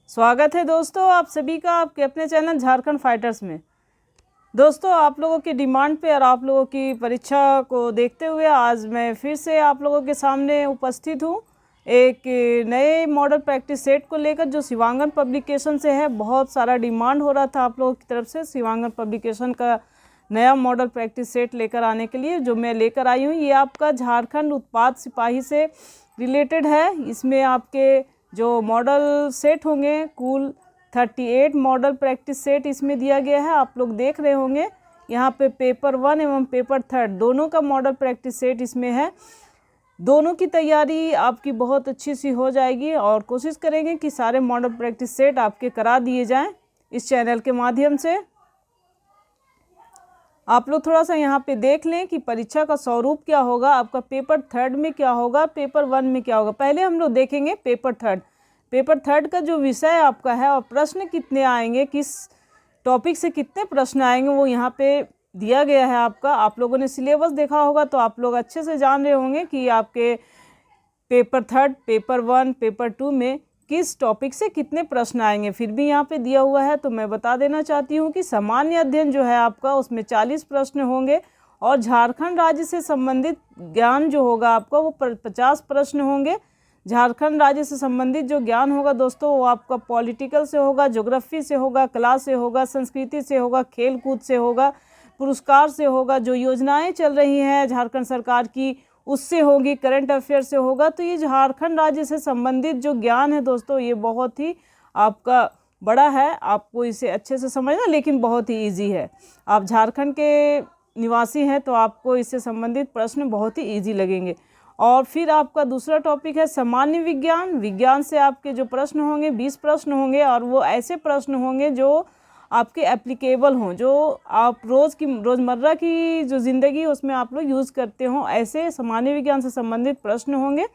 स्वागत है दोस्तों आप सभी का आपके अपने चैनल झारखंड फाइटर्स में। दोस्तों आप लोगों की डिमांड पे और आप लोगों की परीक्षा को देखते हुए आज मैं फिर से आप लोगों के सामने उपस्थित हूँ एक नए मॉडल प्रैक्टिस सेट को लेकर जो शिवांगन पब्लिकेशन से है। बहुत सारा डिमांड हो रहा था आप लोगों की तरफ से शिवांगन पब्लिकेशन का नया मॉडल प्रैक्टिस सेट लेकर आने के लिए, जो मैं लेकर आई हूँ। ये आपका झारखंड उत्पाद सिपाही से रिलेटेड है। इसमें आपके जो मॉडल सेट होंगे कुल 38 मॉडल प्रैक्टिस सेट इसमें दिया गया है। आप लोग देख रहे होंगे यहाँ पे पेपर 1 एवं पेपर 3 दोनों का मॉडल प्रैक्टिस सेट इसमें है। दोनों की तैयारी आपकी बहुत अच्छी सी हो जाएगी और कोशिश करेंगे कि सारे मॉडल प्रैक्टिस सेट आपके करा दिए जाएं इस चैनल के माध्यम से। आप लोग थोड़ा सा यहाँ पे देख लें कि परीक्षा का स्वरूप क्या होगा, आपका पेपर 3 में क्या होगा, पेपर 1 में क्या होगा। पहले हम लोग देखेंगे पेपर 3। पेपर 3 का जो विषय आपका है और प्रश्न कितने आएंगे, किस टॉपिक से कितने प्रश्न आएंगे, वो यहाँ पे दिया गया है आपका। आप लोगों ने सिलेबस देखा होगा तो आप लोग अच्छे से जान रहे होंगे कि आपके पेपर 3, पेपर 1, पेपर 2 में किस टॉपिक से कितने प्रश्न आएंगे। फिर भी यहाँ पे दिया हुआ है तो मैं बता देना चाहती हूँ कि सामान्य अध्ययन जो है आपका उसमें 40 प्रश्न होंगे और झारखंड राज्य से संबंधित ज्ञान जो होगा आपका वो 50 प्रश्न होंगे। झारखंड राज्य से संबंधित जो ज्ञान होगा दोस्तों वो आपका पॉलिटिकल से होगा, ज्योग्राफी से होगा, कला से होगा, संस्कृति से होगा, खेल कूद से होगा, पुरस्कार से होगा, जो योजनाएं चल रही हैं झारखंड सरकार की उससे होगी, करंट अफेयर से होगा। तो ये झारखंड राज्य से संबंधित जो ज्ञान है दोस्तों ये बहुत ही आपका बड़ा है, आपको इसे अच्छे से समझना, लेकिन बहुत ही इजी है। आप झारखंड के निवासी हैं तो आपको इससे संबंधित प्रश्न बहुत ही इजी लगेंगे। और फिर आपका दूसरा टॉपिक है सामान्य विज्ञान। विज्ञान से आपके जो प्रश्न होंगे 20 प्रश्न होंगे और वो ऐसे प्रश्न होंगे जो आपके एप्लीकेबल हों, जो आप रोज़मर्रा की जो ज़िंदगी उसमें आप लोग यूज़ करते हों, ऐसे सामान्य विज्ञान से संबंधित प्रश्न होंगे।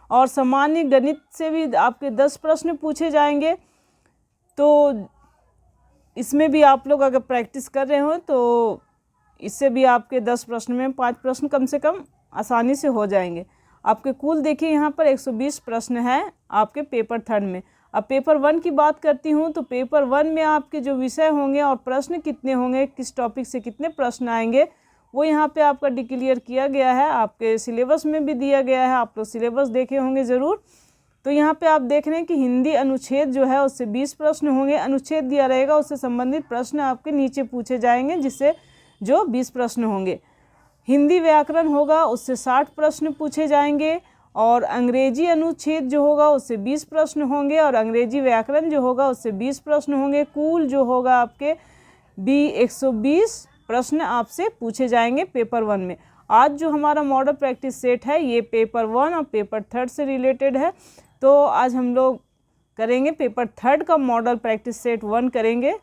और सामान्य गणित से भी आपके 10 प्रश्न पूछे जाएंगे। तो इसमें भी आप लोग अगर प्रैक्टिस कर रहे हो तो इससे भी आपके 10 प्रश्न में 5 प्रश्न कम से कम आसानी से हो जाएंगे। आपके कुल देखिए यहाँ पर 120 प्रश्न हैं आपके पेपर 3 में। अब पेपर 1 की बात करती हूँ तो पेपर 1 में आपके जो विषय होंगे और प्रश्न कितने होंगे, किस टॉपिक से कितने प्रश्न आएंगे, वो यहाँ पे आपका डिक्लेयर किया गया है। आपके सिलेबस में भी दिया गया है, आप लोग सिलेबस देखे होंगे ज़रूर। तो यहाँ पे आप देख रहे हैं कि हिंदी अनुच्छेद जो है उससे 20 प्रश्न होंगे। अनुच्छेद दिया रहेगा उससे संबंधित प्रश्न आपके नीचे पूछे जाएंगे, जिससे जो 20 प्रश्न होंगे। हिंदी व्याकरण होगा उससे 60 प्रश्न पूछे जाएंगे और अंग्रेजी अनुच्छेद जो होगा उससे 20 प्रश्न होंगे और अंग्रेजी व्याकरण जो होगा उससे 20 प्रश्न होंगे। कुल जो होगा आपके 120 प्रश्न आपसे पूछे जाएंगे पेपर 1 में। आज जो हमारा मॉडल प्रैक्टिस सेट है ये पेपर 1 और पेपर 3 से रिलेटेड है। तो आज हम लोग करेंगे पेपर 3 का मॉडल प्रैक्टिस सेट 1 करेंगे।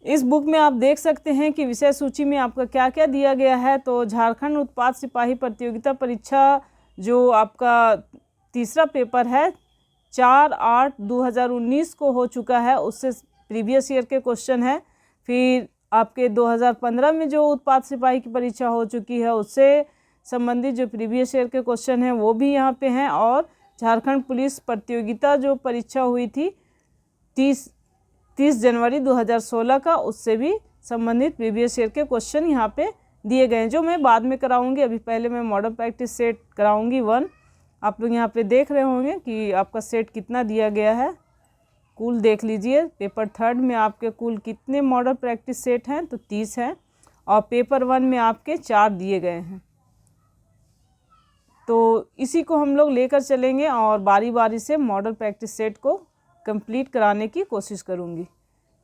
इस बुक में आप देख सकते हैं कि विषय सूची में आपका क्या क्या दिया गया है। तो झारखंड उत्पाद सिपाही प्रतियोगिता परीक्षा जो आपका तीसरा पेपर है 4/8/2019 को हो चुका है, उससे प्रीवियस ईयर के क्वेश्चन है। फिर आपके 2015 में जो उत्पाद सिपाही की परीक्षा हो चुकी है उससे संबंधित जो प्रीवियस ईयर के क्वेश्चन हैं वो भी यहाँ पे हैं। और झारखंड पुलिस प्रतियोगिता जो परीक्षा हुई थी 30 जनवरी 2016 का, उससे भी संबंधित प्रीवियस ईयर के क्वेश्चन यहाँ पे दिए गए हैं, जो मैं बाद में कराऊंगी। अभी पहले मैं मॉडल प्रैक्टिस सेट कराऊंगी 1। आप लोग यहाँ पे देख रहे होंगे कि आपका सेट कितना दिया गया है। कुल देख लीजिए पेपर 3 में आपके कुल कितने मॉडल प्रैक्टिस सेट हैं, तो 30 हैं और पेपर 1 में आपके 4 दिए गए हैं। तो इसी को हम लोग लेकर चलेंगे और बारी बारी से मॉडल प्रैक्टिस सेट को कंप्लीट कराने की कोशिश करूंगी।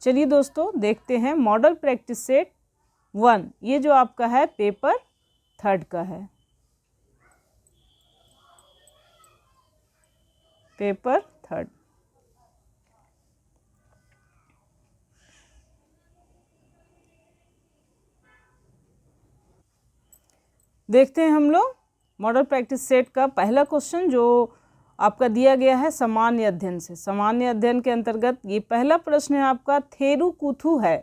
चलिए दोस्तों देखते हैं मॉडल प्रैक्टिस सेट 1, ये जो आपका है पेपर 3 का है। पेपर 3 देखते हैं हम लोग मॉडल प्रैक्टिस सेट का पहला क्वेश्चन जो आपका दिया गया है सामान्य अध्ययन से। सामान्य अध्ययन के अंतर्गत ये पहला प्रश्न है आपका थेरुकूथु है।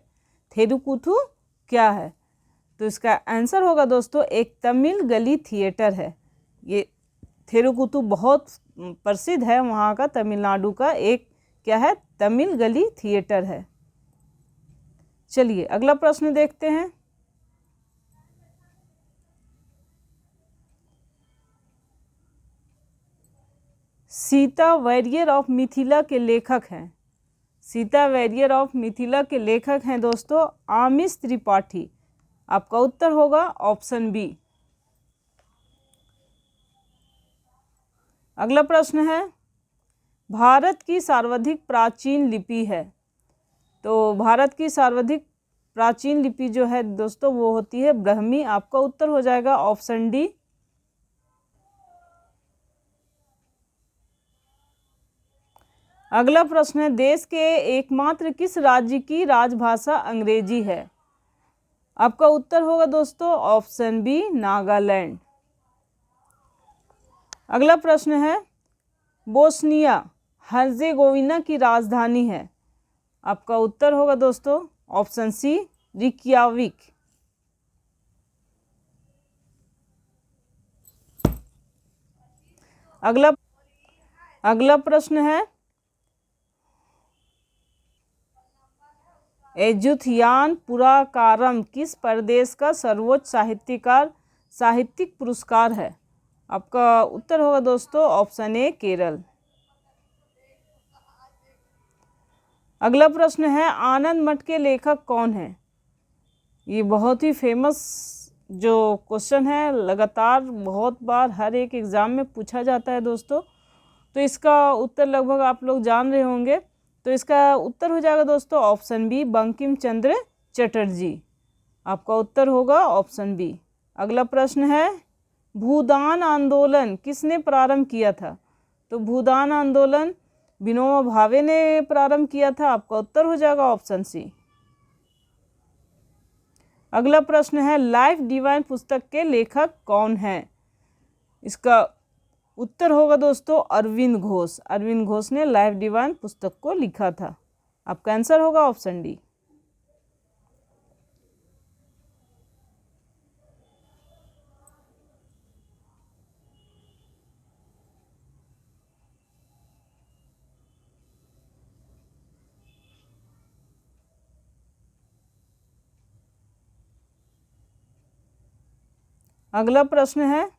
थेरुकूथु क्या है? तो इसका आंसर होगा दोस्तों एक तमिल गली थिएटर है। ये थेरुकूथु बहुत प्रसिद्ध है वहाँ का तमिलनाडु का एक क्या है, तमिल गली थिएटर है। चलिए अगला प्रश्न देखते हैं। सीता वॉरियर ऑफ मिथिला के लेखक हैं, सीता वॉरियर ऑफ मिथिला के लेखक हैं दोस्तों आमिश त्रिपाठी। आपका उत्तर होगा ऑप्शन बी। अगला प्रश्न है, भारत की सर्वाधिक प्राचीन लिपि है। तो भारत की सर्वाधिक प्राचीन लिपि जो है दोस्तों वो होती है ब्राह्मी। आपका उत्तर हो जाएगा ऑप्शन डी। अगला प्रश्न है, देश के एकमात्र किस राज्य की राजभाषा अंग्रेजी है। आपका उत्तर होगा दोस्तों ऑप्शन बी, नागालैंड। अगला प्रश्न है, बोस्निया हर्जेगोविना की राजधानी है। आपका उत्तर होगा दोस्तों ऑप्शन सी, रिक्याविक। अगला प्रश्न है, एजुथियान पुराकारम किस प्रदेश का सर्वोच्च साहित्यिक पुरस्कार है। आपका उत्तर होगा दोस्तों ऑप्शन ए, केरल। अगला प्रश्न है, आनंद मठ के लेखक कौन है। ये बहुत ही फेमस जो क्वेश्चन है, लगातार बहुत बार हर एक एग्ज़ाम में पूछा जाता है दोस्तों, तो इसका उत्तर लगभग आप लोग जान रहे होंगे। तो इसका उत्तर हो जाएगा दोस्तों ऑप्शन बी, बंकिम चंद्र चटर्जी। आपका उत्तर होगा ऑप्शन बी। अगला प्रश्न है, भूदान आंदोलन किसने प्रारंभ किया था। तो भूदान आंदोलन विनोबा भावे ने प्रारंभ किया था। आपका उत्तर हो जाएगा ऑप्शन सी। अगला प्रश्न है, लाइफ डिवाइन पुस्तक के लेखक कौन हैं। इसका उत्तर होगा दोस्तों अरविंद घोष। अरविंद घोष ने लाइफ डिवाइन पुस्तक को लिखा था। आपका आंसर होगा ऑप्शन डी। अगला प्रश्न है,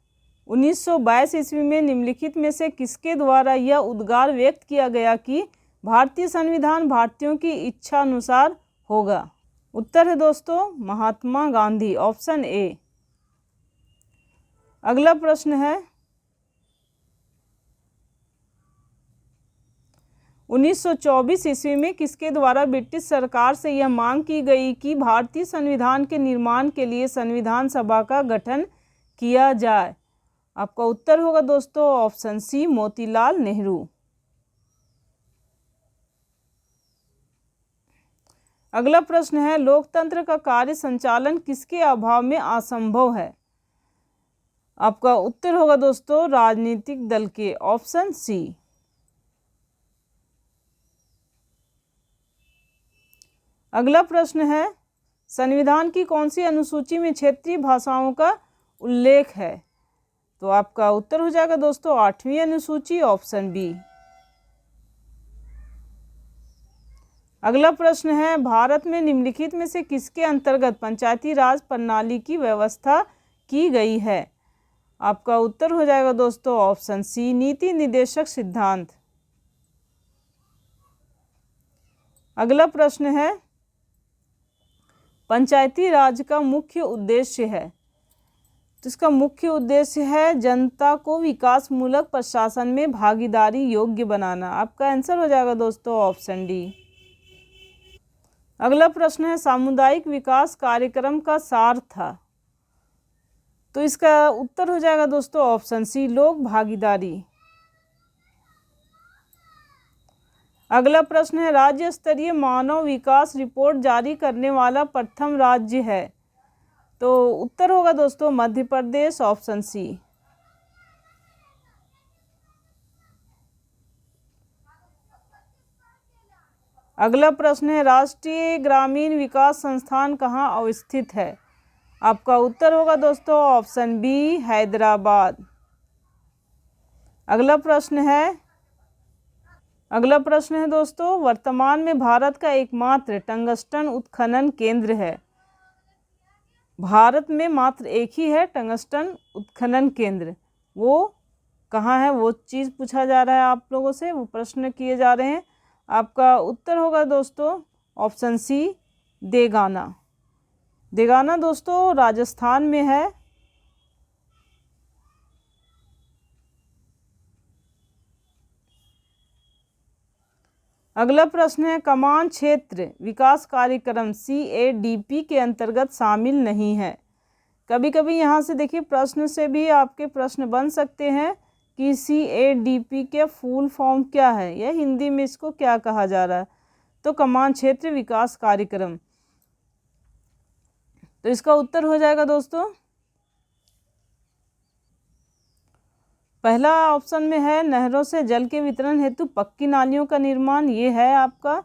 1922 ईस्वी में निम्नलिखित में से किसके द्वारा यह उद्गार व्यक्त किया गया कि भारतीय संविधान भारतीयों की इच्छा अनुसार होगा। उत्तर है दोस्तों महात्मा गांधी, ऑप्शन ए। अगला प्रश्न है, 1924 ईस्वी में किसके द्वारा ब्रिटिश सरकार से यह मांग की गई कि भारतीय संविधान के निर्माण के लिए संविधान सभा का गठन किया जाए। आपका उत्तर होगा दोस्तों ऑप्शन सी, मोतीलाल नेहरू। अगला प्रश्न है, लोकतंत्र का कार्य संचालन किसके अभाव में असंभव है। आपका उत्तर होगा दोस्तों राजनीतिक दल के, ऑप्शन सी। अगला प्रश्न है, संविधान की कौन सी अनुसूची में क्षेत्रीय भाषाओं का उल्लेख है। तो आपका उत्तर हो जाएगा दोस्तों 8वीं अनुसूची, ऑप्शन बी। अगला प्रश्न है, भारत में निम्नलिखित में से किसके अंतर्गत पंचायती राज प्रणाली की व्यवस्था की गई है। आपका उत्तर हो जाएगा दोस्तों ऑप्शन सी, नीति निर्देशक सिद्धांत। अगला प्रश्न है, पंचायती राज का मुख्य उद्देश्य है। तो इसका मुख्य उद्देश्य है जनता को विकासमूलक प्रशासन में भागीदारी योग्य बनाना। आपका आंसर हो जाएगा दोस्तों ऑप्शन डी। अगला प्रश्न है, सामुदायिक विकास कार्यक्रम का सार था। तो इसका उत्तर हो जाएगा दोस्तों ऑप्शन सी, लोक भागीदारी। अगला प्रश्न है, राज्य स्तरीय मानव विकास रिपोर्ट जारी करने वाला प्रथम राज्य है। तो उत्तर होगा दोस्तों मध्य प्रदेश, ऑप्शन सी। अगला प्रश्न है, राष्ट्रीय ग्रामीण विकास संस्थान कहाँ अवस्थित है। आपका उत्तर होगा दोस्तों ऑप्शन बी, हैदराबाद। अगला प्रश्न है दोस्तों, वर्तमान में भारत का एकमात्र टंगस्टन उत्खनन केंद्र है। भारत में मात्र एक ही है टंगस्टन उत्खनन केंद्र, वो कहाँ है, वो चीज़ पूछा जा रहा है आप लोगों से, वो प्रश्न किए जा रहे हैं। आपका उत्तर होगा दोस्तों ऑप्शन सी, देगाना। देगाना दोस्तों राजस्थान में है। अगला प्रश्न है, कमान क्षेत्र विकास कार्यक्रम CADP के अंतर्गत शामिल नहीं है। कभी कभी यहाँ से देखिए प्रश्न से भी आपके प्रश्न बन सकते हैं कि CADP के फुल फॉर्म क्या है, या हिंदी में इसको क्या कहा जा रहा है। तो कमान क्षेत्र विकास कार्यक्रम, तो इसका उत्तर हो जाएगा दोस्तों पहला ऑप्शन में है, नहरों से जल के वितरण हेतु पक्की नालियों का निर्माण, ये है आपका।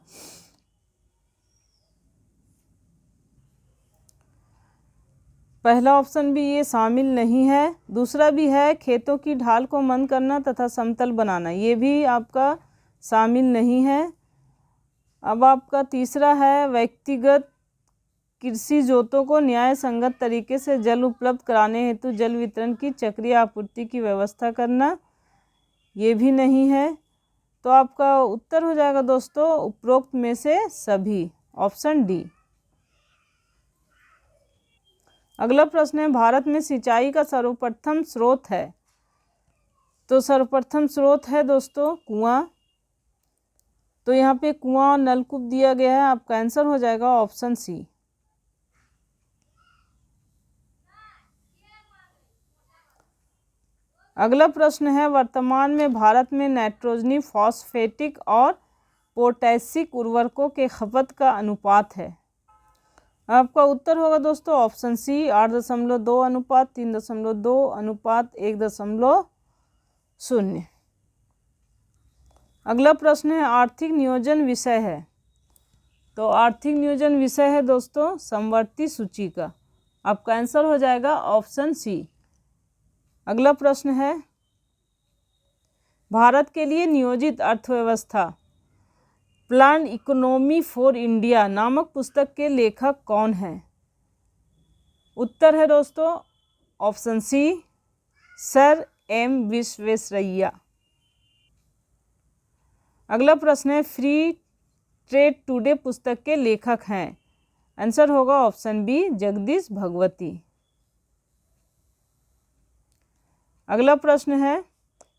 पहला ऑप्शन भी ये शामिल नहीं है। दूसरा भी है, खेतों की ढाल को मंद करना तथा समतल बनाना, ये भी आपका शामिल नहीं है। अब आपका तीसरा है, व्यक्तिगत कृषि जोतों को न्याय संगत तरीके से जल उपलब्ध कराने हेतु जल वितरण की चक्रीय आपूर्ति की व्यवस्था करना, ये भी नहीं है। तो आपका उत्तर हो जाएगा दोस्तों उपरोक्त में से सभी, ऑप्शन डी। अगला प्रश्न है, भारत में सिंचाई का सर्वप्रथम स्रोत है। तो सर्वप्रथम स्रोत है दोस्तों कुआं। तो यहाँ पे कुआं और नलकूप दिया गया है, आपका आंसर हो जाएगा ऑप्शन सी। अगला प्रश्न है, वर्तमान में भारत में नाइट्रोजनी, फॉस्फेटिक और पोटैशिक उर्वरकों के खपत का अनुपात है। आपका उत्तर होगा दोस्तों ऑप्शन सी, 8.2 अनुपात 3.2 अनुपात 1.0। अगला प्रश्न है, आर्थिक नियोजन विषय है। तो आर्थिक नियोजन विषय है दोस्तों समवर्ती सूची का, आपका आंसर हो जाएगा ऑप्शन सी। अगला प्रश्न है, भारत के लिए नियोजित अर्थव्यवस्था प्लान इकोनॉमी फॉर इंडिया नामक पुस्तक के लेखक कौन हैं। उत्तर है दोस्तों option C, sir M Visvesvaraya. अगला प्रश्न है, फ्री ट्रेड टुडे पुस्तक के लेखक हैं। आंसर होगा ऑप्शन बी, जगदीश भगवती। अगला प्रश्न है,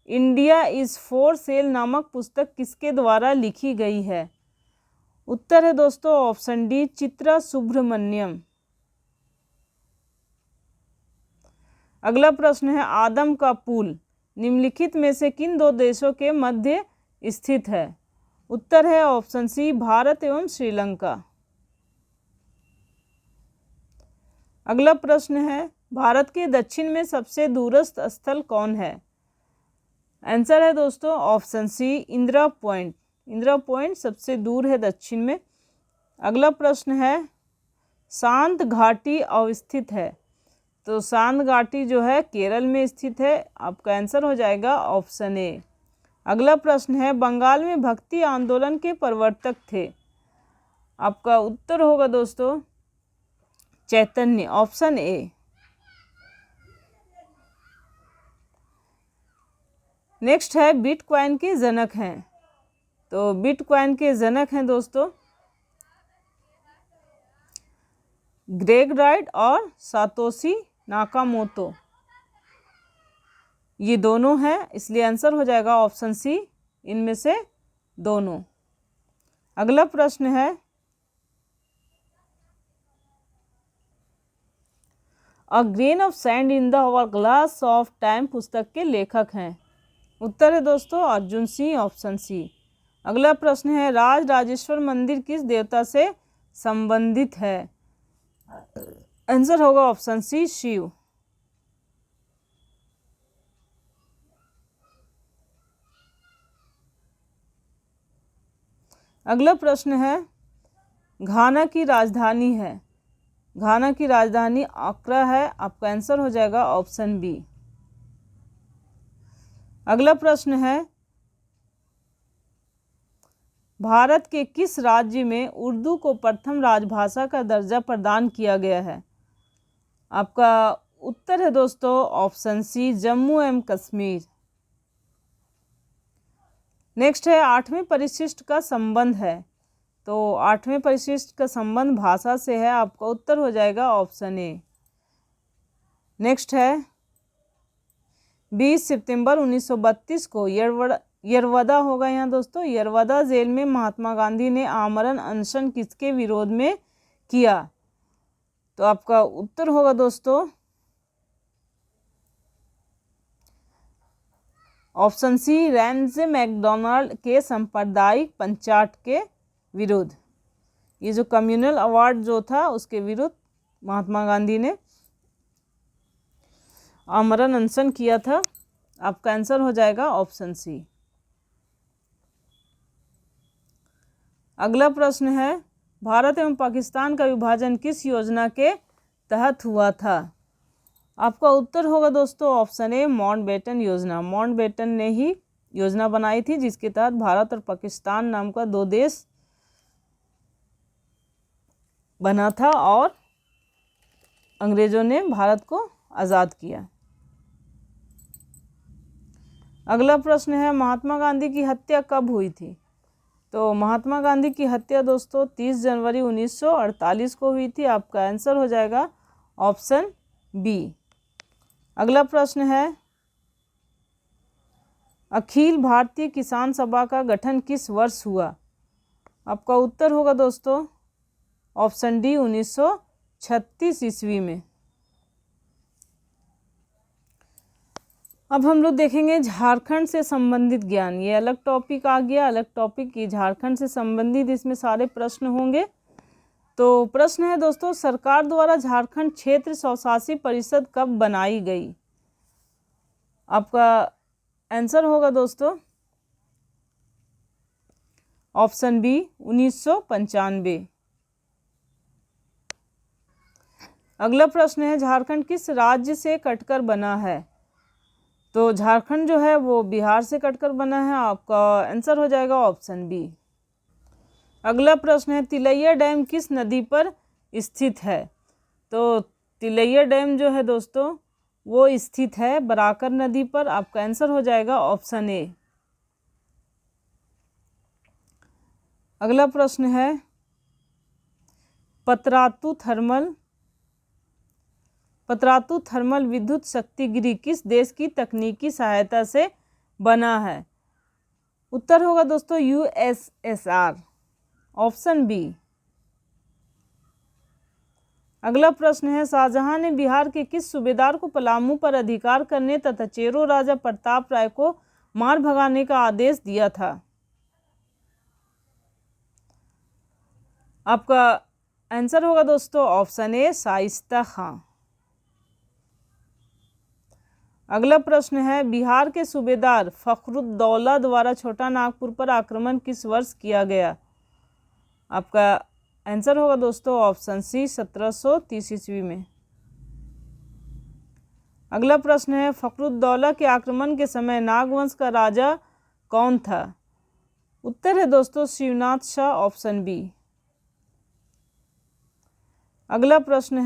इंडिया इज फॉर सेल नामक पुस्तक किसके द्वारा लिखी गई है। उत्तर है दोस्तों ऑप्शन डी, चित्रा सुब्रमण्यम। अगला प्रश्न है, आदम का पुल निम्नलिखित में से किन दो देशों के मध्य स्थित है। उत्तर है ऑप्शन सी, भारत एवं श्रीलंका। अगला प्रश्न है, भारत के दक्षिण में सबसे दूरस्थ स्थल कौन है। आंसर है दोस्तों option C, Indira point. Indira point सबसे दूर है दक्षिण में। अगला प्रश्न है, शांत घाटी अवस्थित है। तो शांत घाटी जो है केरल में स्थित है, आपका आंसर हो जाएगा ऑप्शन ए। अगला प्रश्न है, बंगाल में भक्ति आंदोलन के प्रवर्तक थे। आपका उत्तर होगा दोस्तों चैतन्य, ऑप्शन ए। नेक्स्ट है, बिटकॉइन के जनक हैं। तो बिटकॉइन के जनक हैं दोस्तों ग्रेग राइट और सातोशी नाकामोतो, ये दोनों हैं, इसलिए आंसर हो जाएगा ऑप्शन सी, इनमें से दोनों। अगला प्रश्न है, a grain of sand in the our-glass of time पुस्तक के लेखक हैं। उत्तर है दोस्तों अर्जुन सिंह, ऑप्शन सी। अगला प्रश्न है, राज राजेश्वर मंदिर किस देवता से संबंधित है। आंसर होगा ऑप्शन सी, शिव। अगला प्रश्न है, घाना की राजधानी है। घाना की राजधानी अक्रा है, आपका आंसर हो जाएगा ऑप्शन बी। अगला प्रश्न है, भारत के किस राज्य में उर्दू को प्रथम राजभाषा का दर्जा प्रदान किया गया है? आपका उत्तर है दोस्तों ऑप्शन सी, जम्मू एवं कश्मीर। नेक्स्ट है, 8वें परिशिष्ट का संबंध है। तो 8वें परिशिष्ट का संबंध भाषा से है। आपका उत्तर हो जाएगा ऑप्शन ए। नेक्स्ट है, 20 सितंबर 1932 को यरवदा होगा यहाँ दोस्तों, यरवदा जेल में महात्मा गांधी ने आमरण अनशन किसके विरोध में किया? तो आपका उत्तर होगा दोस्तों ऑप्शन सी, रैमजे मैकडोनाल्ड के सांप्रदायिक पंचायत के विरुद्ध। ये जो कम्युनल अवार्ड जो था उसके विरुद्ध महात्मा गांधी ने आमरण अनशन किया था। आपका आंसर हो जाएगा ऑप्शन सी। अगला प्रश्न है, भारत एवं पाकिस्तान का विभाजन किस योजना के तहत हुआ था? आपका उत्तर होगा दोस्तों ऑप्शन ए, माउंटबेटन योजना। माउंटबेटन ने ही योजना बनाई थी जिसके तहत भारत और पाकिस्तान नाम का 2 देश बना था और अंग्रेजों ने भारत को आज़ाद किया। अगला प्रश्न है, महात्मा गांधी की हत्या कब हुई थी? तो महात्मा गांधी की हत्या दोस्तों 30 जनवरी 1948 को हुई थी। आपका आंसर हो जाएगा ऑप्शन बी। अगला प्रश्न है, अखिल भारतीय किसान सभा का गठन किस वर्ष हुआ? आपका उत्तर होगा दोस्तों ऑप्शन डी, 1936 ईस्वी में। अब हम लोग देखेंगे झारखंड से संबंधित ज्ञान। ये अलग टॉपिक आ गया, अलग टॉपिक। ये झारखंड से संबंधित इसमें सारे प्रश्न होंगे। तो प्रश्न है दोस्तों, सरकार द्वारा झारखंड क्षेत्र स्वशासी परिषद कब बनाई गई? आपका आंसर होगा दोस्तों ऑप्शन बी, 1995। अगला प्रश्न है, झारखंड किस राज्य से कटकर बना है? तो झारखंड जो है वो बिहार से कटकर बना है। आपका आंसर हो जाएगा ऑप्शन बी। अगला प्रश्न है, तिलैया डैम किस नदी पर स्थित है? तो तिलैया डैम जो है दोस्तों वो स्थित है बराकर नदी पर। आपका आंसर हो जाएगा ऑप्शन ए। अगला प्रश्न है, पतरातू थर्मल विद्युत शक्ति गृह किस देश की तकनीकी सहायता से बना है? उत्तर होगा दोस्तों USSR, ऑप्शन बी। अगला प्रश्न है, शाहजहां ने बिहार के किस सूबेदार को पलामू पर अधिकार करने तथा चेरो राजा प्रताप राय को मार भगाने का आदेश दिया था? आपका आंसर होगा दोस्तों ऑप्शन ए, शाइस्ता खां। अगला प्रश्न है, बिहार के सूबेदार फखरुद्दौला द्वारा छोटा नागपुर पर आक्रमण किस वर्ष किया गया? आपका आंसर होगा दोस्तों ऑप्शन सी, 1730 ईस्वी में। अगला प्रश्न है, फखरुद्दौला के आक्रमण के समय नागवंश का राजा कौन था? उत्तर है दोस्तों शिवनाथ शाह, ऑप्शन बी। अगला प्रश्न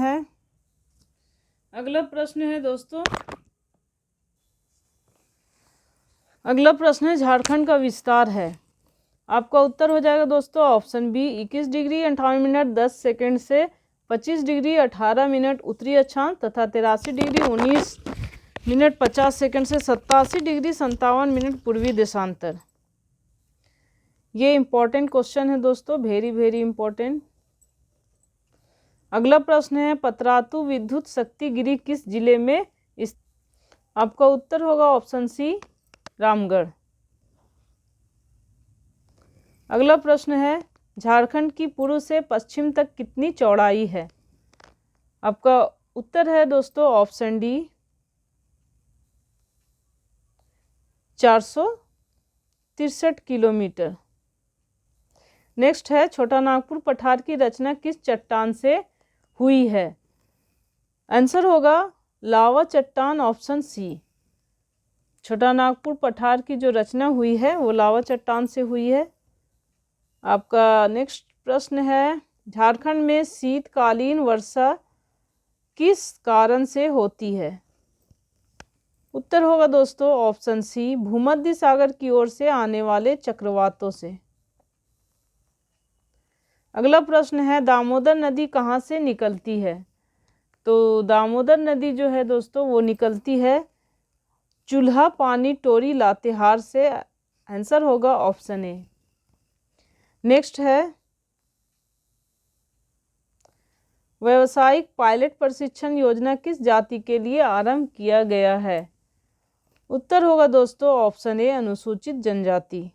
है झारखंड का विस्तार है। आपका उत्तर हो जाएगा दोस्तों option B, 21 degree 58 minute 10 second से 25 डिग्री 18 मिनट उत्तरी अक्षांश तथा 83 डिग्री 19 मिनट 50 सेकंड से 87 डिग्री 57 मिनट पूर्वी देशांतर। ये इम्पोर्टेंट क्वेश्चन है दोस्तों, वेरी वेरी इम्पोर्टेंट। अगला प्रश्न है, पतरातू विद्युत शक्ति गृह किस जिले में? आपका उत्तर होगा ऑप्शन सी, रामगढ़। अगला प्रश्न है, झारखंड की पूर्व से पश्चिम तक कितनी चौड़ाई है? आपका उत्तर है दोस्तों ऑप्शन डी, 463 किलोमीटर। नेक्स्ट है, छोटा नागपुर पठार की रचना किस चट्टान से हुई है? आंसर होगा लावा चट्टान, ऑप्शन सी। छोटा नागपुर पठार की जो रचना हुई है वो लावा चट्टान से हुई है। आपका नेक्स्ट प्रश्न है, झारखंड में शीतकालीन वर्षा किस कारण से होती है? उत्तर होगा दोस्तों ऑप्शन सी, भूमध्य सागर की ओर से आने वाले चक्रवातों से। अगला प्रश्न है, दामोदर नदी कहाँ से निकलती है? तो दामोदर नदी जो है दोस्तों वो निकलती है चूल्हा पानी टोरी लातेहार से। आंसर होगा ऑप्शन ए। नेक्स्ट है, व्यावसायिक पायलट प्रशिक्षण योजना किस जाति के लिए आरंभ किया गया है? उत्तर होगा दोस्तों ऑप्शन ए, अनुसूचित जनजाति।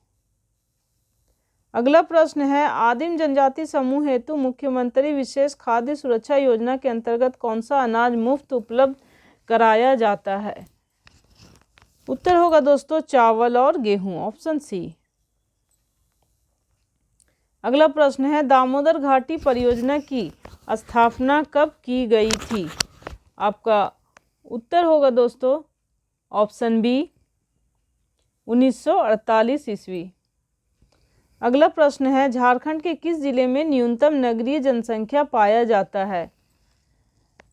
अगला प्रश्न है, आदिम जनजाति समूह हेतु मुख्यमंत्री विशेष खाद्य सुरक्षा योजना के अंतर्गत कौन सा अनाज मुफ्त उपलब्ध कराया जाता है? उत्तर होगा दोस्तों चावल और गेहूं, ऑप्शन सी। अगला प्रश्न है, दामोदर घाटी परियोजना की स्थापना कब की गई थी? आपका उत्तर होगा दोस्तों ऑप्शन बी, 1948 ईस्वी। अगला प्रश्न है, झारखंड के किस जिले में न्यूनतम नगरीय जनसंख्या पाया जाता है?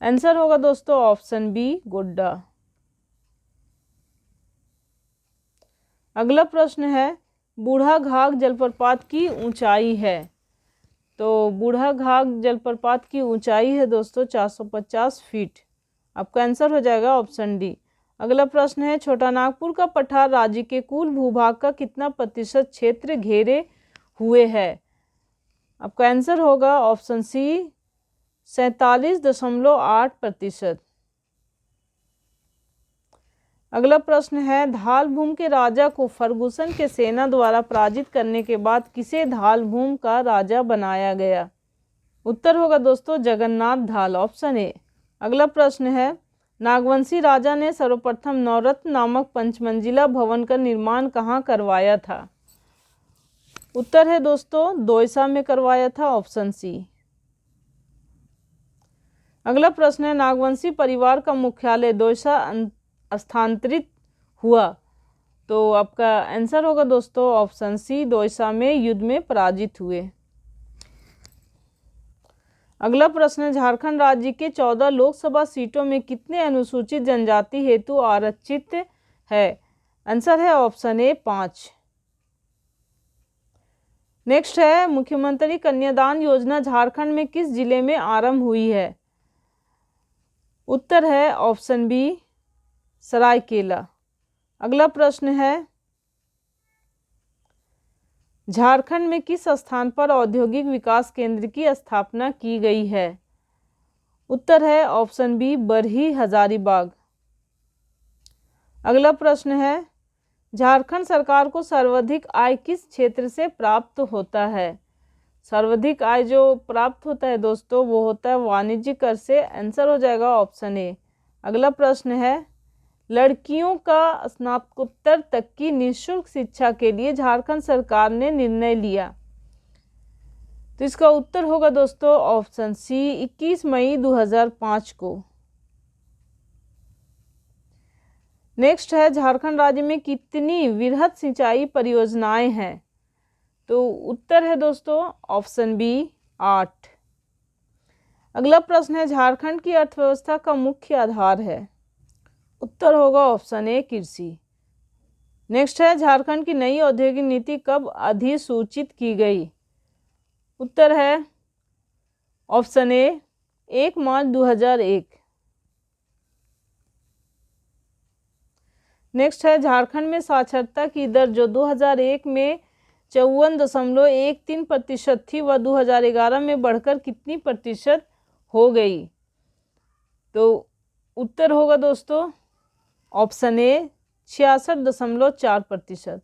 आंसर होगा दोस्तों ऑप्शन बी, गोड्डा। अगला प्रश्न है, बूढ़ा घाघ जलप्रपात की ऊंचाई है। तो बूढ़ा घाघ जलप्रपात की ऊंचाई है दोस्तों 450 फीट। आपका आंसर हो जाएगा ऑप्शन डी। अगला प्रश्न है, छोटा नागपुर का पठार राज्य के कुल भूभाग का कितना प्रतिशत क्षेत्र घेरे हुए है? आपका आंसर होगा ऑप्शन सी, 47.8%। अगला प्रश्न है, धालभूम के राजा को फर्गुसन के सेना द्वारा पराजित करने के बाद किसे धालभूम का राजा बनाया गया? उत्तर होगा दोस्तों जगन्नाथ धाल, ऑप्शन ए। अगला प्रश्न है, नागवंशी राजा ने सर्वप्रथम नवरत्न नामक पंचमंजिला भवन का निर्माण कहाँ करवाया था? उत्तर है दोस्तों दोयसा में करवाया था, ऑप्शन सी। अगला प्रश्न है, नागवंशी परिवार का मुख्यालय दोयसा स्थानांतरित हुआ। तो आपका आंसर होगा दोस्तों ऑप्शन सी, दोयसा में युद्ध में पराजित हुए। अगला प्रश्न है, झारखंड राज्य के 14 लोकसभा सीटों में कितने अनुसूचित जनजाति हेतु आरक्षित है? आंसर है ऑप्शन ए, 5। नेक्स्ट है, मुख्यमंत्री कन्यादान योजना झारखंड में किस जिले में आरंभ हुई है? उत्तर है ऑप्शन बी, सरायकेला। अगला प्रश्न है, झारखंड में किस स्थान पर औद्योगिक विकास केंद्र की स्थापना की गई है? उत्तर है ऑप्शन बी, बरही हजारीबाग। अगला प्रश्न है, झारखंड सरकार को सर्वाधिक आय किस क्षेत्र से प्राप्त होता है? सर्वाधिक आय जो प्राप्त होता है दोस्तों वो होता है वाणिज्य कर से। आंसर हो जाएगा ऑप्शन ए। अगला प्रश्न है, लड़कियों का स्नातकोत्तर तक की निःशुल्क शिक्षा के लिए झारखंड सरकार ने निर्णय लिया। तो इसका उत्तर होगा दोस्तों ऑप्शन सी, 21 मई 2005 को। नेक्स्ट है, झारखंड राज्य में कितनी वृहद सिंचाई परियोजनाएं हैं? तो उत्तर है दोस्तों ऑप्शन बी, 8। अगला प्रश्न है, झारखंड की अर्थव्यवस्था का मुख्य आधार है। उत्तर होगा ऑप्शन ए, कृषि। नेक्स्ट है, झारखंड की नई औद्योगिक नीति कब अधिसूचित की गई? उत्तर है ऑप्शन ए, 1 मार्च 2001। नेक्स्ट है, झारखंड में साक्षरता की दर जो 2001 में 54.13% थी वह 2011 में बढ़कर कितनी प्रतिशत हो गई? तो उत्तर होगा दोस्तों ऑप्शन ए, 66.4%।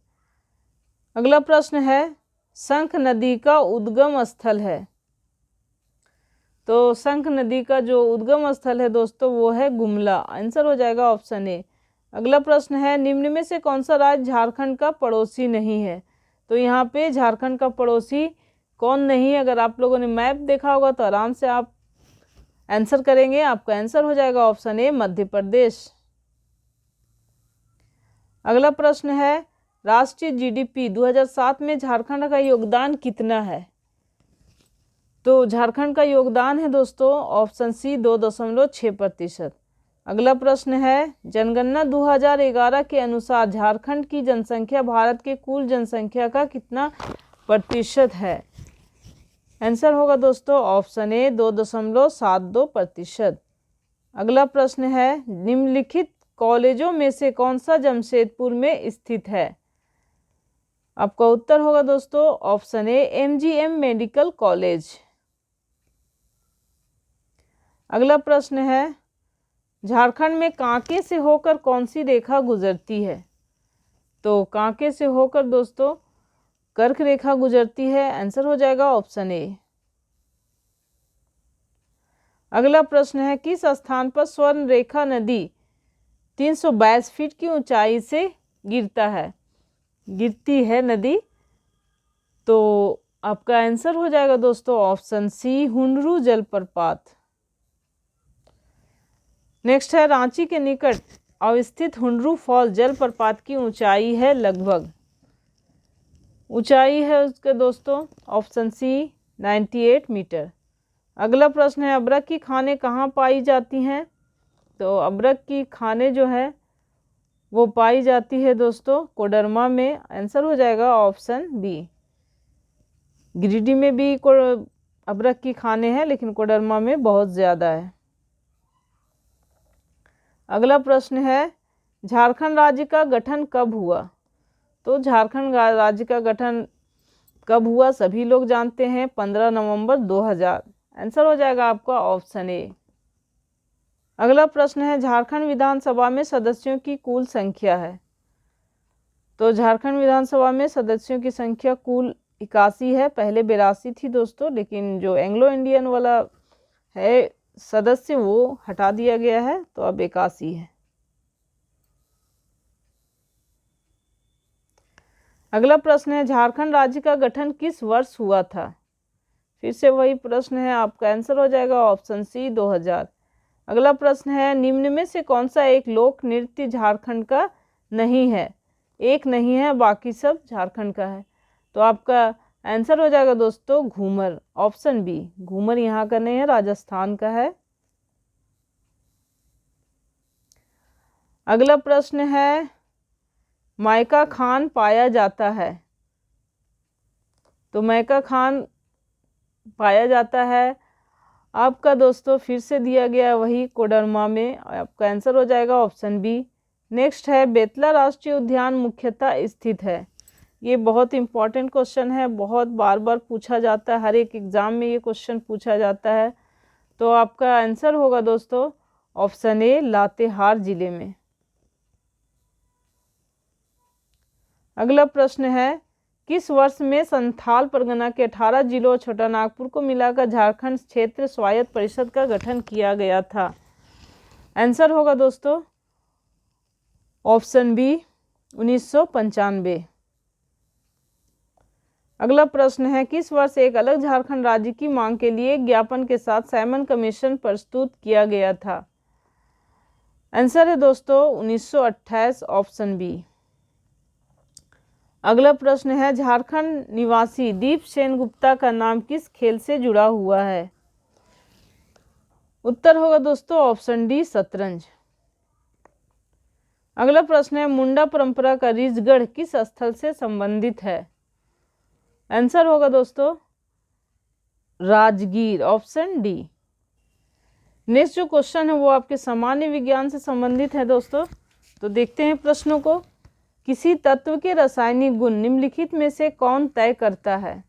अगला प्रश्न है, शंख नदी का उद्गम स्थल है। तो शंख नदी का जो उद्गम स्थल है दोस्तों वो है गुमला। आंसर हो जाएगा ऑप्शन ए। अगला प्रश्न है, निम्न में से कौन सा राज्य झारखंड का पड़ोसी नहीं है? तो यहाँ पे झारखंड का पड़ोसी कौन नहीं है? अगर आप लोगों ने मैप देखा होगा तो आराम से आप आंसर करेंगे। आपका आंसर हो जाएगा ऑप्शन ए, मध्य प्रदेश। अगला प्रश्न है राष्ट्रीय जीडीपी 2007 में झारखंड का योगदान कितना है? तो झारखंड का योगदान है दोस्तों ऑप्शन सी 2.6%। अगला प्रश्न है जनगणना 2011 के अनुसार झारखंड की जनसंख्या भारत के कुल जनसंख्या का कितना प्रतिशत है? आंसर होगा दोस्तों ऑप्शन ए 2.72%। अगला प्रश्न है निम्नलिखित कॉलेजों में से कौन सा जमशेदपुर में स्थित है? आपका उत्तर होगा दोस्तों option A MGM medical college. अगला प्रश्न है झारखंड में कांके से होकर कौन सी रेखा गुजरती है? तो कांके से होकर दोस्तों कर्क रेखा गुजरती है। आंसर हो जाएगा ऑप्शन ए। अगला प्रश्न है किस स्थान पर स्वर्ण रेखा नदी 322 फीट की ऊंचाई से गिरती है नदी? तो आपका आंसर हो जाएगा दोस्तों ऑप्शन सी हुंडरू जलप्रपात। नेक्स्ट है रांची के निकट अवस्थित हुंडरू फॉल जलप्रपात की ऊंचाई है लगभग, ऊंचाई है उसके दोस्तों ऑप्शन सी 98 मीटर। अगला प्रश्न है अबरख की खानें कहाँ पाई जाती हैं? तो अबरख की खानें जो है वो पाई जाती है दोस्तों कोडरमा में। आंसर हो जाएगा ऑप्शन बी। गिरिडीह में भी अबरख की खानें हैं लेकिन कोडरमा में बहुत ज़्यादा है। अगला प्रश्न है झारखंड राज्य का गठन कब हुआ? तो झारखंड राज्य का गठन कब हुआ सभी लोग जानते हैं 15 नवंबर 2000। आंसर हो जाएगा आपका ऑप्शन ए। अगला प्रश्न है झारखंड विधानसभा में सदस्यों की कुल संख्या है? तो झारखंड विधानसभा में सदस्यों की संख्या कुल 81 है। पहले 82 थी दोस्तों, लेकिन जो एंग्लो इंडियन वाला है सदस्य वो हटा दिया गया है तो अब 81 है। अगला प्रश्न है झारखंड राज्य का गठन किस वर्ष हुआ था? फिर से वही प्रश्न है, आपका आंसर हो जाएगा ऑप्शन सी 2000। अगला प्रश्न है निम्न में से कौन सा एक लोक नृत्य झारखंड का नहीं है? एक नहीं है बाकी सब झारखंड का है। तो आपका आंसर हो जाएगा दोस्तों घूमर, ऑप्शन बी। घूमर यहाँ का नहीं है, राजस्थान का है। अगला प्रश्न है मायका खान पाया जाता है? तो मायका खान पाया जाता है आपका दोस्तों फिर से दिया गया वही कोडरमा में। आपका आंसर हो जाएगा ऑप्शन बी। नेक्स्ट है बेतला राष्ट्रीय उद्यान मुख्यतः स्थित है? ये बहुत इंपॉर्टेंट क्वेश्चन है, बहुत बार बार पूछा जाता है, हर एक एग्ज़ाम में ये क्वेश्चन पूछा जाता है। तो आपका आंसर होगा दोस्तों ऑप्शन ए लातेहार जिले में। अगला प्रश्न है किस वर्ष में संथाल परगना के 18 जिलों और छोटा नागपुर को मिलाकर झारखंड क्षेत्र स्वायत्त परिषद का गठन किया गया था? आंसर होगा दोस्तों ऑप्शन बी 1995। अगला प्रश्न है किस वर्ष एक अलग झारखंड राज्य की मांग के लिए ज्ञापन के साथ साइमन कमीशन प्रस्तुत किया गया था? आंसर है दोस्तों 1928, ऑप्शन बी। अगला प्रश्न है झारखंड निवासी दीप सेन गुप्ता का नाम किस खेल से जुड़ा हुआ है? उत्तर होगा दोस्तों ऑप्शन डी शतरंज। अगला प्रश्न है मुंडा परंपरा का रिजगढ़ किस स्थल से संबंधित है? आंसर होगा दोस्तों राजगीर, ऑप्शन डी। नेक्स्ट जो क्वेश्चन है वो आपके सामान्य विज्ञान से संबंधित है दोस्तों। तो देखते हैं प्रश्नों को। किसी तत्व के रासायनिक गुण निम्नलिखित में से कौन तय करता है?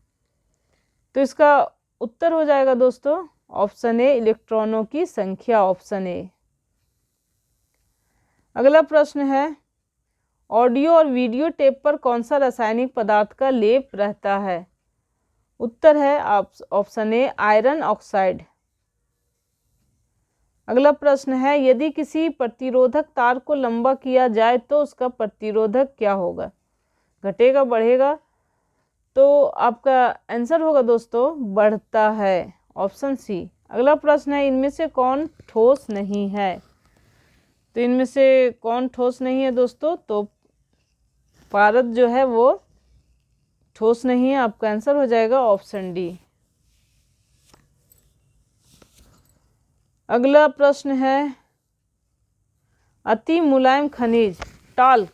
तो इसका उत्तर हो जाएगा दोस्तों ऑप्शन ए इलेक्ट्रॉनों की संख्या, ऑप्शन ए। अगला प्रश्न है ऑडियो और वीडियो टेप पर कौन सा रासायनिक पदार्थ का लेप रहता है? उत्तर है ऑप्शन ए आयरन ऑक्साइड। अगला प्रश्न है यदि किसी प्रतिरोधक तार को लंबा किया जाए तो उसका प्रतिरोधक क्या होगा? घटेगा बढ़ेगा? तो आपका आंसर होगा दोस्तों बढ़ता है, ऑप्शन सी। अगला प्रश्न है इनमें से कौन ठोस नहीं है? तो इनमें से कौन ठोस नहीं है दोस्तों? तो पारद जो है वो ठोस नहीं है। आपका आंसर हो जाएगा ऑप्शन डी। अगला प्रश्न है, अति मुलायम खनिज टाल्क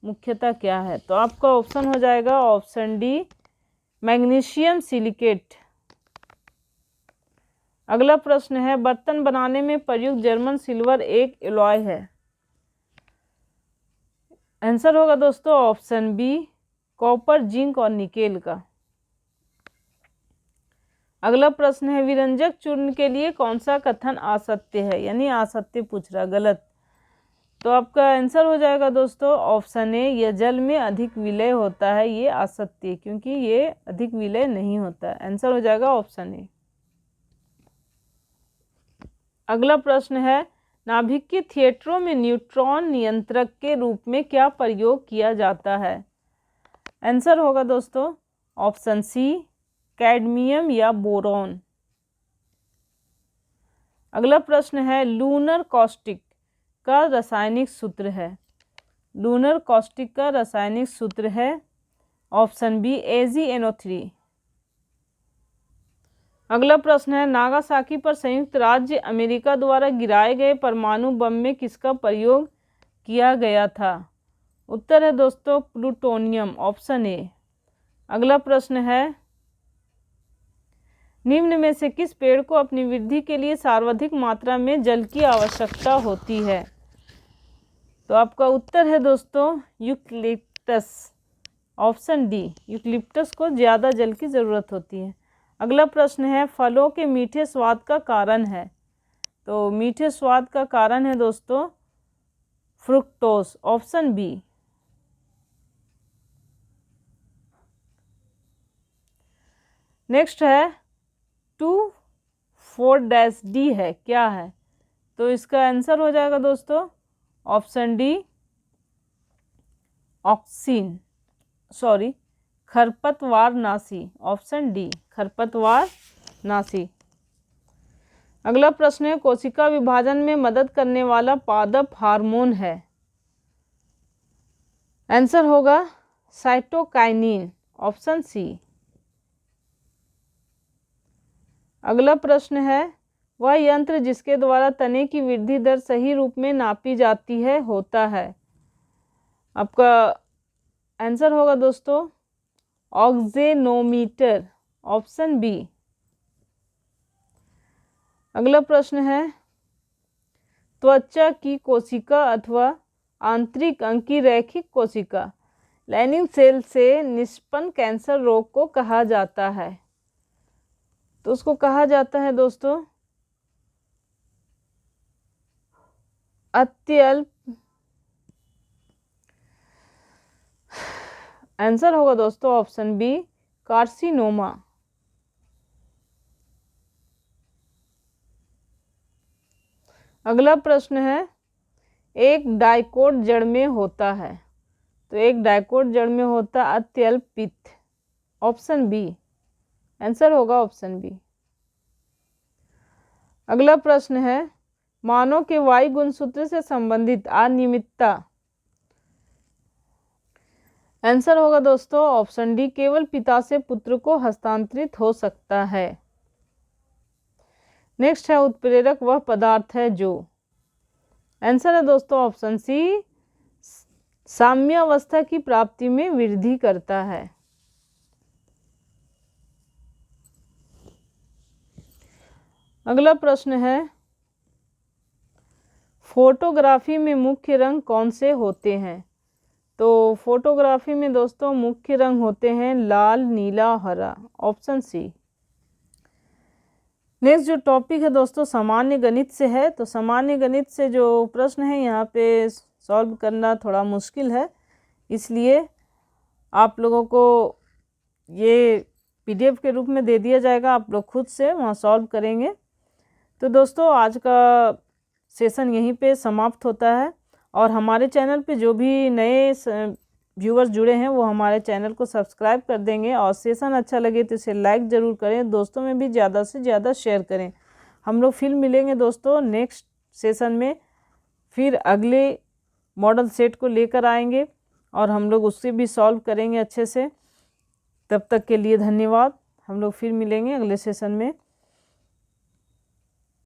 मुख्यतः क्या है? तो आपका ऑप्शन हो जाएगा ऑप्शन डी, मैग्नीशियम सिलिकेट। अगला प्रश्न है, बर्तन बनाने में प्रयुक्त जर्मन सिल्वर एक एलॉय है। आंसर होगा दोस्तों ऑप्शन बी, कॉपर, जिंक और निकेल का। अगला प्रश्न है, विरंजक चूर्ण के लिए कौन सा कथन असत्य है? यानी असत्य पूछ रहा, गलत। तो आपका आंसर हो जाएगा दोस्तों ऑप्शन ए, यह जल में अधिक विलय होता है। ये असत्य, क्योंकि ये अधिक विलय नहीं होता है। आंसर हो जाएगा ऑप्शन ए। अगला प्रश्न है, नाभिक के थिएटरों में न्यूट्रॉन नियंत्रक के रूप में क्या प्रयोग किया जाता है? आंसर होगा दोस्तों ऑप्शन सी, कैडमियम या बोरॉन। अगला प्रश्न है, लूनर कॉस्टिक का रासायनिक सूत्र है। लूनर कॉस्टिक का रासायनिक सूत्र है ऑप्शन बी, AgNO3। अगला प्रश्न है, नागासाकी पर संयुक्त राज्य अमेरिका द्वारा गिराए गए परमाणु बम में किसका प्रयोग किया गया था? उत्तर है दोस्तों प्लूटोनियम, ऑप्शन ए। अगला प्रश्न है, निम्न में से किस पेड़ को अपनी वृद्धि के लिए सर्वाधिक मात्रा में जल की आवश्यकता होती है? तो आपका उत्तर है दोस्तों यूकलिप्टस, ऑप्शन डी। यूकलिप्टस को ज़्यादा जल की ज़रूरत होती है। अगला प्रश्न है, फलों के मीठे स्वाद का कारण है। तो मीठे स्वाद का कारण है दोस्तों फ्रुक्टोज, ऑप्शन बी। नेक्स्ट है 2,4-D है, क्या है? तो इसका आंसर हो जाएगा दोस्तों ऑप्शन डी, ऑक्सीन, सॉरी खरपतवार नाशी, ऑप्शन डी खरपतवार नाशी। अगला प्रश्न है, कोशिका विभाजन में मदद करने वाला पादप हार्मोन है। आंसर होगा साइटोकाइनिन, ऑप्शन सी। अगला प्रश्न है, वह यंत्र जिसके द्वारा तने की वृद्धि दर सही रूप में नापी जाती है होता है। आपका आंसर होगा दोस्तों ऑक्जेनोमीटर, ऑप्शन बी। अगला प्रश्न है, त्वचा की कोशिका अथवा आंतरिक अंग की रैखिक कोशिका लाइनिंग सेल से निष्पन्न कैंसर रोग को कहा जाता है। तो उसको कहा जाता है दोस्तों अत्यल्प, आंसर होगा दोस्तों ऑप्शन बी कार्सिनोमा। अगला प्रश्न है, एक डाइकोट जड़ में होता है। तो एक डाइकोट जड़ में होता अत्यल्प पित्त, ऑप्शन बी। आंसर होगा ऑप्शन बी। अगला प्रश्न है, मानव के वायु गुणसूत्र से संबंधित अनियमितता। आंसर होगा दोस्तों ऑप्शन डी, केवल पिता से पुत्र को हस्तांतरित हो सकता है। नेक्स्ट है, उत्प्रेरक वह पदार्थ है जो। आंसर है दोस्तों ऑप्शन सी, साम्यावस्था की प्राप्ति में वृद्धि करता है। अगला प्रश्न है, फोटोग्राफी में मुख्य रंग कौन से होते हैं? तो फोटोग्राफी में दोस्तों मुख्य रंग होते हैं लाल, नीला, हरा, ऑप्शन सी। नेक्स्ट जो टॉपिक है दोस्तों सामान्य गणित से है। तो सामान्य गणित से जो प्रश्न है यहाँ पे सॉल्व करना थोड़ा मुश्किल है, इसलिए आप लोगों को ये PDF के रूप में दे दिया जाएगा, आप लोग खुद से वहाँ सॉल्व करेंगे। तो दोस्तों आज का सेशन यहीं पे समाप्त होता है, और हमारे चैनल पे जो भी नए व्यूअर्स जुड़े हैं वो हमारे चैनल को सब्सक्राइब कर देंगे, और सेशन अच्छा लगे तो इसे लाइक ज़रूर करें, दोस्तों में भी ज़्यादा से ज़्यादा शेयर करें। हम लोग फिर मिलेंगे दोस्तों नेक्स्ट सेशन में, फिर अगले मॉडल सेट को लेकर आएंगे। और हम लोग उससे भी सॉल्व करेंगे अच्छे से। तब तक के लिए धन्यवाद। हम लोग फिर मिलेंगे अगले सेशन में।